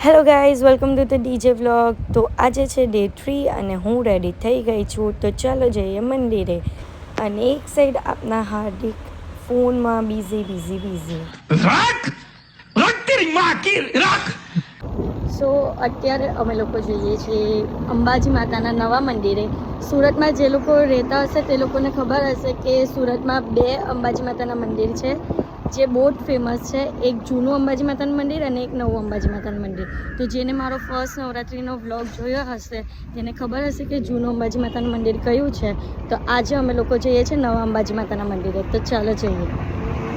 Hello guys, welcome to the DJ vlog. તો આજે છે ડે 3 અને હું રેડી થઈ ગઈ છું. તો ચાલો જઈએ મંદિરે. અને એક સાઈડ આપના હાર્દિક ફોનમાં બિઝી. સો અત્યારે અમે લોકો જઈએ છીએ અંબાજી માતાના નવા મંદિરે. સુરતમાં જે લોકો રહેતા હશે તે લોકોને ખબર હશે કે સુરતમાં 2 અંબાજી માતાના મંદિર છે જે બહુ જ ફેમસ છે. એક જૂનું અંબાજી માતાનું મંદિર અને એક નવું અંબાજી માતાનું મંદિર. તો જેને મારો ફર્સ્ટ નવરાત્રિનો વ્લોગ જોયો હશે તેને ખબર હશે કે જૂનું અંબાજી માતાનું મંદિર કયું છે. તો આજે અમે લોકો જઈએ છીએ નવા અંબાજી માતાના મંદિરે. તો ચાલો જઈએ.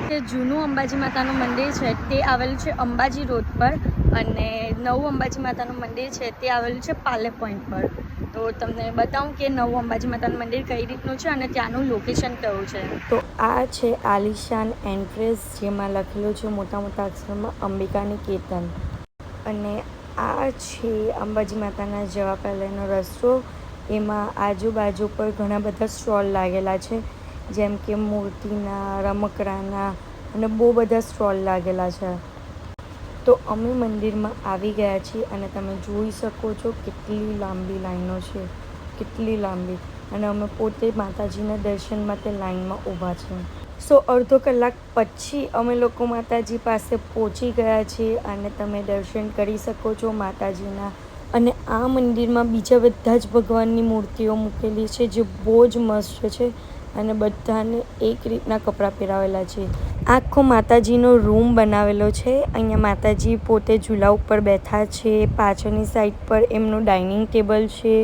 કે જૂનું અંબાજી માતાનું મંદિર છે તે આવેલું છે અંબાજી રોડ પર અને નવું અંબાજી માતાનું મંદિર છે તે આવેલું છે પાલે પોઈન્ટ પર. તો તમને બતાવું કે નવું અંબાજી માતાનું મંદિર કઈ રીતનું છે અને ત્યાંનું લોકેશન કયું છે. તો આ છે આલિશાન એન્ટ્રેસ, જેમાં લખેલું છે મોટા અક્ષરમાં અંબિકા નિકેતન. અને આ છે અંબાજી માતાના જવા પહેલાંનો રસ્તો. એમાં આજુબાજુ પર ઘણા બધા સ્ટોલ લાગેલા છે, જેમ કે મૂર્તિના, રમકડાના અને બહુ બધા સ્ટોલ લાગેલા છે. તો અમે મંદિરમાં આવી ગયા છીએ અને તમે જોઈ શકો છો કેટલી લાંબી લાઈનો છે, કેટલી લાંબી. અને અમે પોતે માતાજીના દર્શન માટે લાઈનમાં ઊભા છે. સો અડધો કલાક પછી અમે લોકો માતાજી પાસે પહોંચી ગયા છીએ અને તમે દર્શન કરી શકો છો માતાજીના. અને આ મંદિરમાં બીજા બધા જ ભગવાનની મૂર્તિઓ મૂકેલી છે જે બહુ જ મસ્ત છે અને બધાને એક રીતના કપડાં પહેરાવેલા છે. આખો માતાજીનો રૂમ બનાવેલો છે. અહીંયા માતાજી પોતે ઝૂલા ઉપર બેઠા છે. પાછળની સાઈડ પર એમનું ડાઇનિંગ ટેબલ છે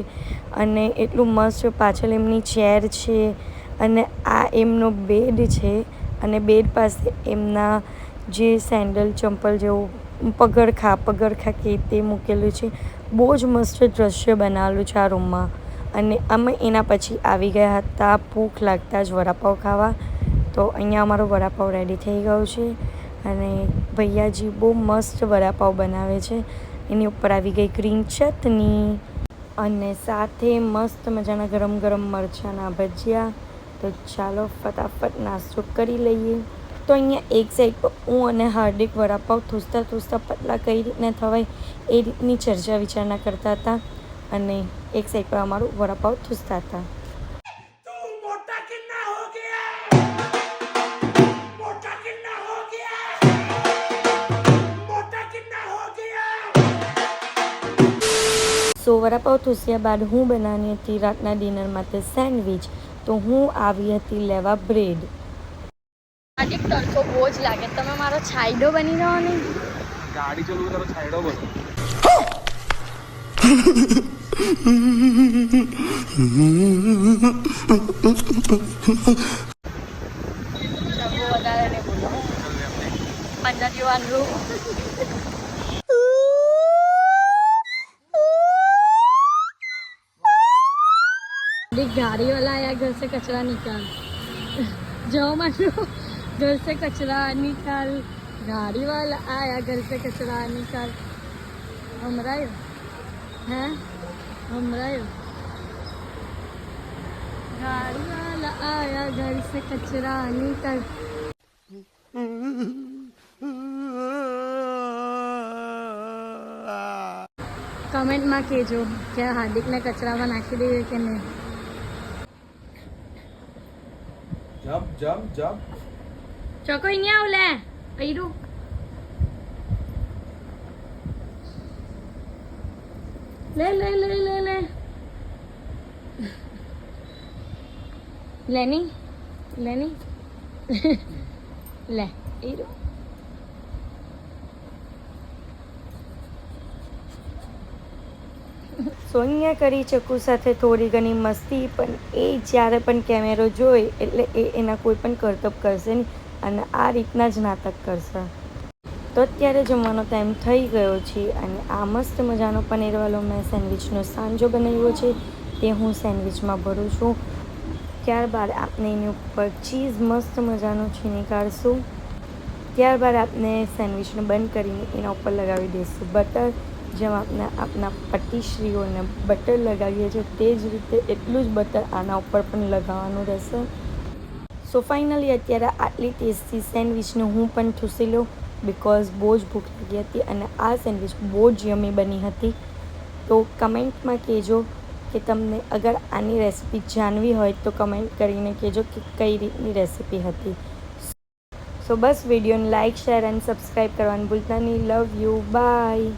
અને એટલું મસ્ત પાછળ એમની ચેર છે. અને આ એમનો બેડ છે અને બેડ પાસે એમના જે સેન્ડલ ચંપલ જેવું પગરખાં કે તે મૂકેલું છે. બહુ જ મસ્ત દ્રશ્ય બનાવેલું છે આ રૂમમાં. અને અમે એના પછી આવી ગયા હતા ભૂખ લાગતા જ વડાપાઉં ખાવા. તો અહીંયા અમારો વડાપાઉં રેડી થઈ ગયો છે અને ભૈયાજી બહુ મસ્ત વડાપાઉં બનાવે છે. એની ઉપર આવી ગઈ ગ્રીન ચટણી અને સાથે મસ્ત મજાના ગરમ ગરમ મરચાંના ભજીયા. તો ચાલો ફટાફટ નાસ્તો કરી લઈએ. તો અહીંયા એક સાઈડ પર હું અને હાર્દિક વડાપાઉં થૂસતા પતલા કઈ રીતના થવાય એ રીતની ચર્ચા વિચારણા કરતા હતા અને એક સાઈડ પર અમારું વડાપાઉં થૂસતા હતા. સો વડાપાઉં થૂસ્યા બાદ હું બનાવવાની હતી રાતના ડિનર માટે સેન્ડવિચ. તો હું આવી હતી લેવા બ્રેડ. આજે તડકો બહુ જ લાગે. તમે મારો છાયડો બની રહ્યો ને. ગાડી ચલાવું તારો છાયડો બનો. વધારે નહીં બોલો. પંજાબી વાનગી गाड़ी वाला आया घर से कचरा निकाल. जाओ मानो घर से कचरा निकाल. गाड़ी वाला आया घर से कचरा निकाल. हमरायो हैं हमरायो. गाड़ी वाला आया घर से कचरा निकाल. કમેન્ટમાં કહેજો કે હાર્દિકને કચરામાં નાખી દઈએ કે નહીં. જમ્પ ચોકો અહીંયા આવ લે પૈરું. લે લેની લે પૈરું. સો અહીંયા કરી ચકુ સાથે થોડી ઘણી મસ્તી. પણ એ જ્યારે પણ કેમેરો જોઈ એટલે એ એના કોઈ પણ કરતબ કરશે નહીં અને આ રીતના જ નાટક કરશે. તો અત્યારે જમવાનો ટાઈમ થઈ ગયો છે અને આ મસ્ત મજાનો પનીરવાળો મેં સેન્ડવિચનો સાંજો બનાવ્યો છે તે હું સેન્ડવિચમાં ભરું છું. ત્યારબાદ આપણે એની ઉપર ચીઝ મસ્ત મજાનું છીણી કાઢશું. ત્યારબાદ આપણે સેન્ડવિચને બંધ કરીને એના ઉપર લગાવી દઈશું બટર. જેમ આપણે આપણા પતિશ્રીઓને બટર લગાવીએ છીએ તે જ રીતે એટલું જ બટર આના ઉપર પણ લગાવવાનું રહેશે. સો ફાઇનલી અત્યારે આટલી ટેસ્ટી સેન્ડવિચને હું પણ ઠૂસી લઉં બિકોઝ બહુ જ ભૂખ લાગી હતી અને આ સેન્ડવિચ બહુ જ યમી બની હતી. તો કમેન્ટમાં કહેજો કે તમને અગર આની રેસિપી જાણવી હોય તો કમેન્ટ કરીને કહેજો કે કઈ રીતની રેસિપી હતી. સો બસ વિડીયોને લાઇક, શેર એન્ડ સબસ્ક્રાઈબ કરવાનું ભૂલતા નહીં. Love you, by.